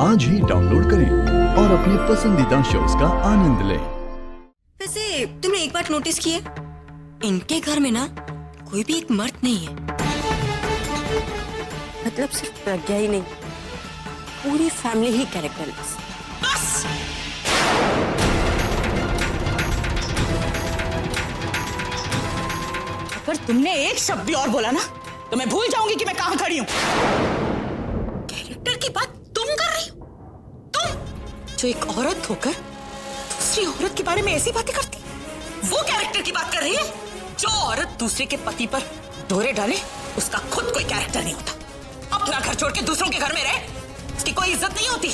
आज ही डाउनलोड करें और अपने पसंदीदा शोज का आनंद लें। वैसे तुमने एक बात नोटिस की है, इनके घर में ना कोई भी एक मर्द नहीं है। मतलब सिर्फ प्रज्ञा ही नहीं, पूरी फैमिली ही कैरेक्टरलेस। बस अगर तुमने एक शब्द भी और बोला ना तो मैं भूल जाऊंगी कि मैं कहां खड़ी हूं। कैरेक्टर की बात तुम कर रही हो? तुम जो एक औरत होकर दूसरी औरत के बारे में ऐसी बातें करती, वो कैरेक्टर की बात कर रही है? जो औरत दूसरे के पति पर डोरे डाले उसका खुद कोई कैरेक्टर नहीं होता। अपना घर छोड़ के दूसरों के घर में रहे, उसकी कोई इज्जत नहीं होती।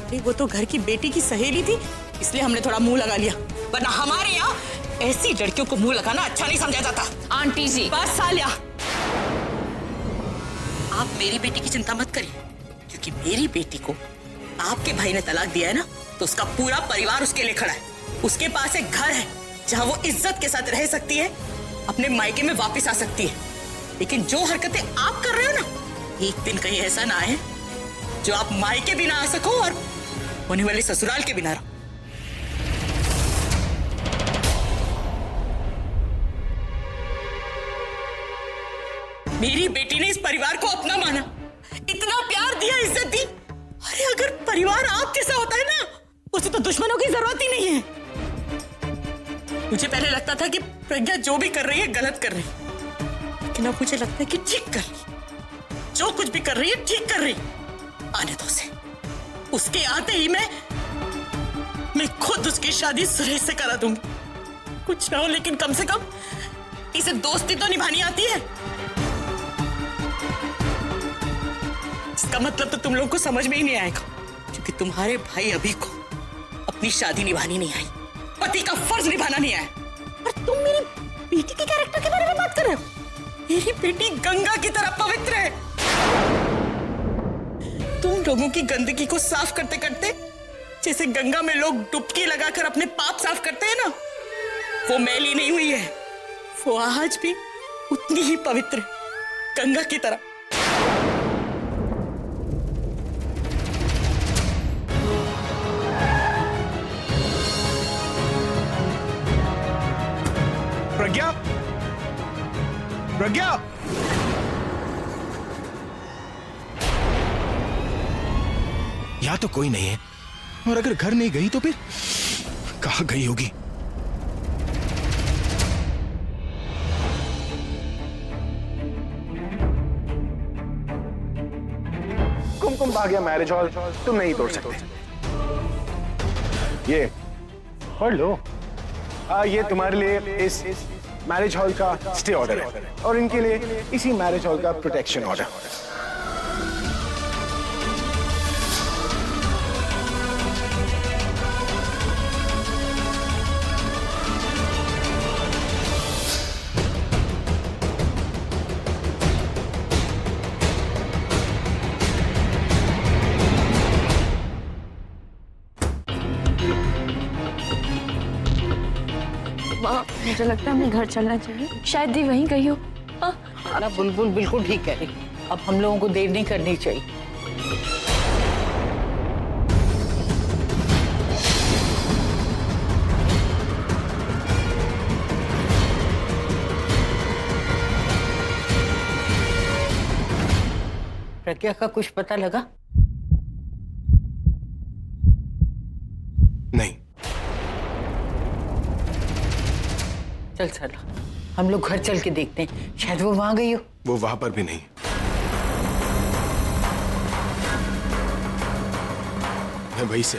अरे वो तो घर की बेटी की सहेली थी, इसलिए हमने थोड़ा मुंह लगा लिया, वरना हमारे यहाँ ऐसी लड़कियों को मुंह लगाना अच्छा नहीं समझा जाता। आंटी जी बस सालिया। आप मेरी बेटी की चिंता मत करिए, क्योंकि मेरी बेटी को आपके भाई ने तलाक दिया है ना, तो उसका पूरा परिवार उसके लिए खड़ा है। उसके पास एक घर है जहां वो इज्जत के साथ रह सकती है, अपने मायके में वापस आ सकती है। लेकिन जो हरकतें आप कर रहे हो ना, एक दिन कहीं ऐसा ना आए जो आप मायके भी ना आ सको और होने वाले ससुराल के भी ना रहो। मेरी बेटी ने इस परिवार को अपना माना, इतना प्यार दिया, इज्जत दी। अरे अगर परिवार आप जैसा होता है ना, उसे तो दुश्मनों की जरूरत ही नहीं है। मुझे पहले लगता था कि प्रज्ञा जो भी कर रही है गलत कर रही है, लेकिन अब मुझे लगता है कि ठीक कर रही है। जो कुछ भी कर रही है ठीक कर रही है। आने दो उसे, उसके आते ही मैं खुद उसकी शादी सुरेश से करा दूंगी। कुछ ना हो, लेकिन कम से कम इसे दोस्ती तो निभानी आती है। इसका मतलब तो तुम लोगों को समझ में ही नहीं आएगा, क्योंकि तुम्हारे भाई अभी को अपनी शादी निभानी नहीं आई, पति का फर्ज निभाना नहीं आया। और तुम मेरी बेटी के कैरेक्टर के बारे में बात कर रहे हो? मेरी बेटी गंगा की तरह पवित्र है। तुम लोगों की गंदगी को साफ करते करते जैसे गंगा में लोग डुबकी लगाकर अपने पाप साफ करते हैं ना, वो मैली नहीं हुई है। वो आज भी उतनी ही पवित्र है, गंगा की तरह। प्रज्ञा, प्रज्ञा, यहाँ तो कोई नहीं है, और अगर घर नहीं गई तो फिर कहाँ गई होगी? कुमकुम भाग्य मैरिज हॉल तुम नहीं तोड़ सकते। ये पढ़ लो। ये तुम्हारे लिए इस मैरिज हॉल का स्टे ऑर्डर है, और इनके लिए इसी मैरिज हॉल का प्रोटेक्शन ऑर्डर। मुझे लगता है हमें घर चलना चाहिए, शायद दी वहीं गई हो। ना बुलबुल बिल्कुल ठीक कह रही, अब हम लोगों को देर नहीं करनी चाहिए। प्रज्ञा का कुछ पता लगा? नहीं। चल चला, हम लोग घर चल के देखते हैं, शायद वो वहां गई हो। वो वहां पर भी नहीं है, वहीं से।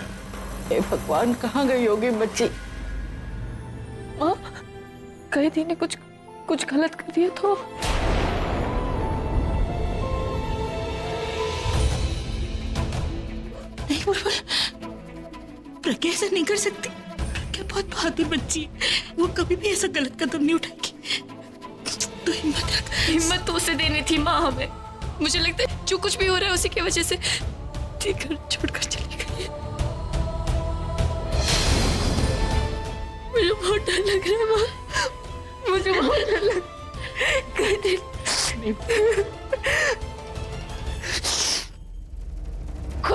हे भगवान, कहाँ गई होगी बच्ची? माँ, कहीं दी ने कुछ गलत कर दिया तो? नहीं बुलबुल, प्रज्ञा ऐसा नहीं कर सकती। प्रज्ञा बहुत बहादुर बच्ची है, वो कभी भी ऐसा गलत कदम नहीं उठाएगी। तो हिम्मत रख। हिम्मत तो उसे देनी थी माँ हमें। मुझे लगता है जो कुछ भी हो रहा है उसी की वजह से दी घर छोड़कर चली गई है। मुझे बहुत डर लग रहा है माँ, मुझे बहुत डर लग रहा है।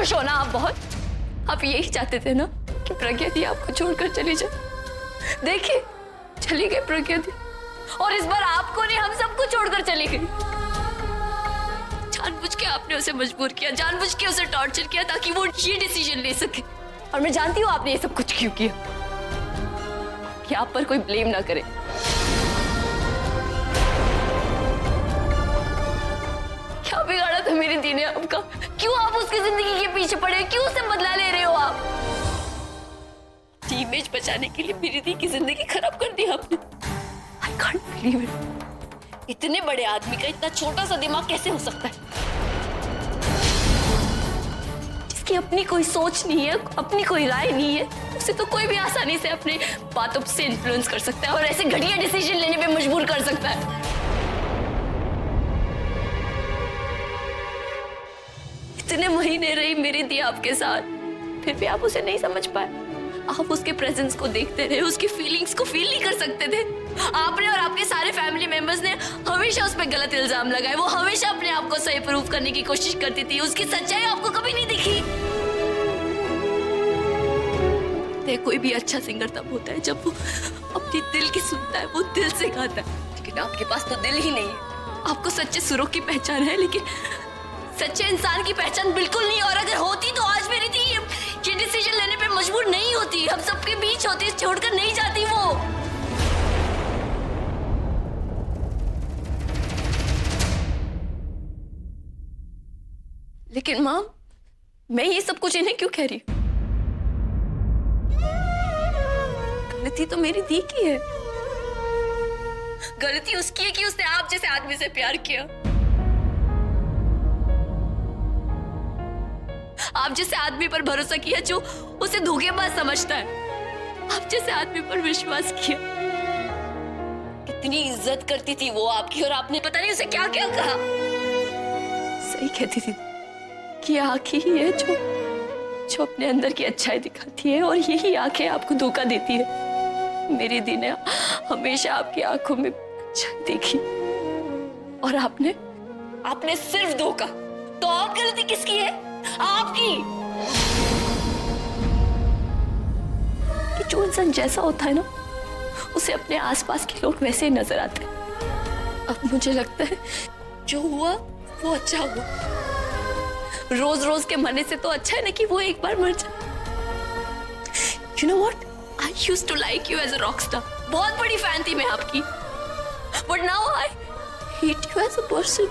खुश हो ना आप बहुत। आप यही चाहते थे ना कि प्रज्ञा दी आपको छोड़कर चली जाए। देखिए चली गई प्रज्ञा दी, और इस बार आपको नहीं हम सबको छोड़कर चली गई। जानबूझ के आपने उसे मजबूर किया, जानबूझ के उसे टॉर्चर किया ताकि वो ये डिसीजन ले सके। और मैं जानती हूँ आपने ये सब कुछ क्यों किया, कि आप पर कोई ब्लेम ना करे। क्या बिगाड़ा था मेरी दी ने आपका? क्यों आप उसकी जिंदगी के पीछे पड़े? क्यों उससे बदला ले रहे हो आप? इमेज बचाने के लिए मेरी दी की जिंदगी खराब कर दी आपने। I can't believe it। इतने बड़े आदमी का इतना छोटा सा दिमाग कैसे हो सकता है? जिसकी अपनी कोई सोच नहीं है, अपनी कोई राय नहीं है, उसे तो कोई भी आसानी से अपने बातों से इन्फ्लुएंस कर सकता है और ऐसे घटिया डिसीजन लेने पे मजबूर कर सकता है। इतने महीने रही मेरी दी आपके साथ, फिर भी आप उसे नहीं समझ पाए। आप उसके प्रेजेंस को देखते रहे, उसकी फीलिंग्स को फील नहीं कर सकते थे। आपने और आपके सारे फैमिली मेंबर्स ने हमेशा उस पर गलत इल्जाम लगाए। वो हमेशा अपने आप को सही प्रूव करने की कोशिश करती थी। उसकी सच्चाई आपको कभी नहीं दिखी। कोई भी अच्छा सिंगर तब होता है जब वो अपनी दिल की सुनता है, वो दिल से गाता है। लेकिन आपके पास तो दिल ही नहीं है। आपको सच्चे सुरों की पहचान है, लेकिन सच्चे इंसान की पहचान बिल्कुल नहीं। और अगर होती तो आज मेरी थी ये डिसीजन लेने पे मजबूर नहीं होती, हम सबके बीच होती, छोड़कर नहीं जाती वो। लेकिन माँ, मैं ये सब कुछ इन्हें क्यों कह रही हूँ? गलती तो मेरी दी की है। गलती उसकी है कि उसने आप जैसे आदमी से प्यार किया। आप जैसे आदमी पर भरोसा किया जो उसे धोखेबाज समझता है। आप जैसे आदमी पर विश्वास किया। कितनी इज्जत करती थी वो आपकी, और आपने पता नहीं उसे क्या क्या कहा। सही कहती थी कि आंखें ही है जो अपने अंदर की अच्छाई दिखाती है, और यही आंखें आपको धोखा देती है। मेरी दी ने हमेशा आपकी आंखों में अच्छाई देखी, और आपने सिर्फ धोखा। तो और गलती किसकी है? आपकी। कि जो इंसान जैसा होता है ना, उसे अपने आसपास के लोग वैसे ही नजर आते हैं। अब मुझे लगता है जो हुआ वो अच्छा हुआ। रोज रोज के मरने से तो अच्छा है ना कि वो एक बार मर जाए। You know what? I used to like you as a rock star. बहुत बड़ी फैन थी मैं आपकी। But now I hate you as a person.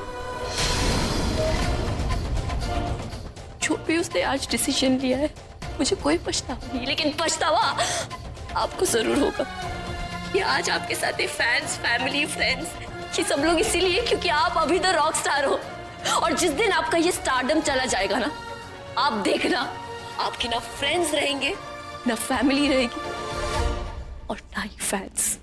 जो भी उसने आज डिसीजन लिया है, मुझे कोई पछतावा नहीं, लेकिन पछतावा आपको जरूर होगा। ये आज आपके साथ ये फैंस, फैमिली, फ्रेंड्स, ये सब लोग इसीलिए क्योंकि आप अभी तो रॉक स्टार हो। और जिस दिन आपका ये स्टारडम चला जाएगा ना, आप देखना, आपके ना फ्रेंड्स रहेंगे, ना फैमिली रहेगी, और ना ही फैंस।